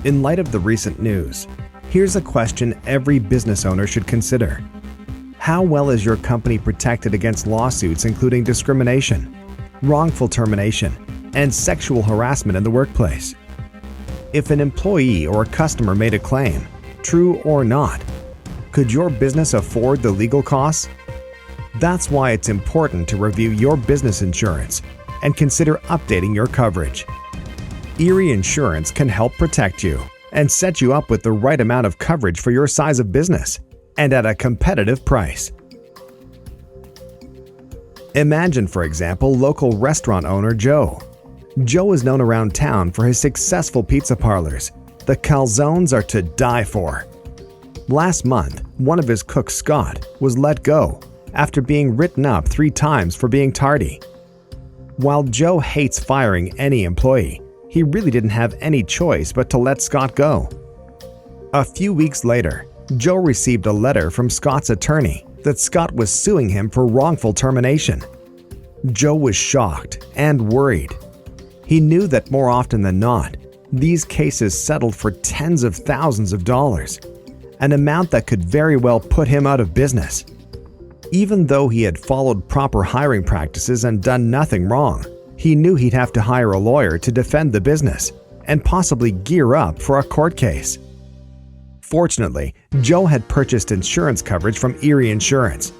In light of the recent news, here's a question every business owner should consider. How well is your company protected against lawsuits including discrimination, wrongful termination, and sexual harassment in the workplace? If an employee or a customer made a claim, true or not, could your business afford the legal costs? That's why it's important to review your business insurance and consider updating your coverage. Erie Insurance can help protect you and set you up with the right amount of coverage for your size of business and at a competitive price. Imagine, for example, local restaurant owner Joe. Joe is known around town for his successful pizza parlors. The calzones are to die for. Last month, one of his cooks, Scott, was let go after being written up 3 times for being tardy. While Joe hates firing any employee, he really didn't have any choice but to let Scott go. A few weeks later, Joe received a letter from Scott's attorney that Scott was suing him for wrongful termination. Joe was shocked and worried. He knew that more often than not, these cases settled for tens of thousands of dollars, an amount that could very well put him out of business. Even though he had followed proper hiring practices and done nothing wrong, he knew he'd have to hire a lawyer to defend the business and possibly gear up for a court case. Fortunately, Joe had purchased insurance coverage from Erie Insurance.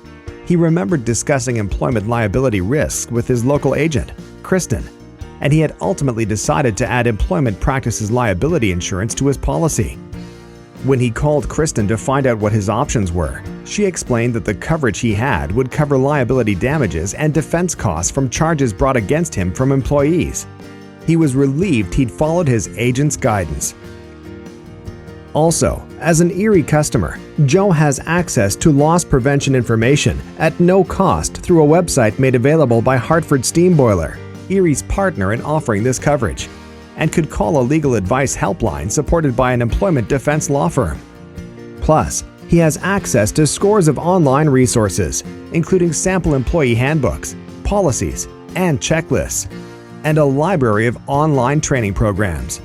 He remembered discussing employment liability risks with his local agent, Kristen, and he had ultimately decided to add employment practices liability insurance to his policy. When he called Kristen to find out what his options were, she explained that the coverage he had would cover liability damages and defense costs from charges brought against him from employees. He was relieved he'd followed his agent's guidance. Also, as an Erie customer, Joe has access to loss prevention information at no cost through a website made available by Hartford Steam Boiler, Erie's partner in offering this coverage, and could call a legal advice helpline supported by an employment defense law firm. Plus, he has access to scores of online resources, including sample employee handbooks, policies, and checklists, and a library of online training programs.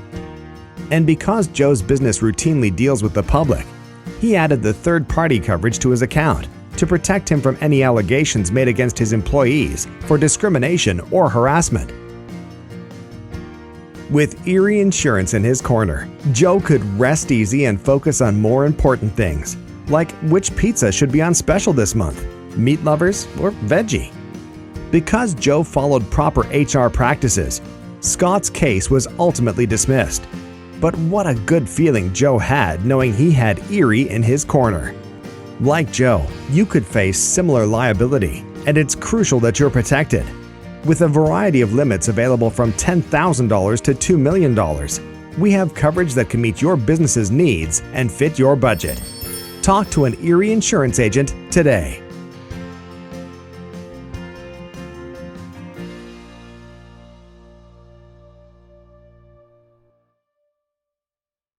And because Joe's business routinely deals with the public, he added the third-party coverage to his account to protect him from any allegations made against his employees for discrimination or harassment. With Erie Insurance in his corner, Joe could rest easy and focus on more important things, like which pizza should be on special this month, meat lovers or veggie. Because Joe followed proper HR practices, Scott's case was ultimately dismissed. But what a good feeling Joe had knowing he had Erie in his corner. Like Joe, you could face similar liability, and it's crucial that you're protected. With a variety of limits available from $10,000 to $2 million, we have coverage that can meet your business's needs and fit your budget. Talk to an Erie Insurance agent today.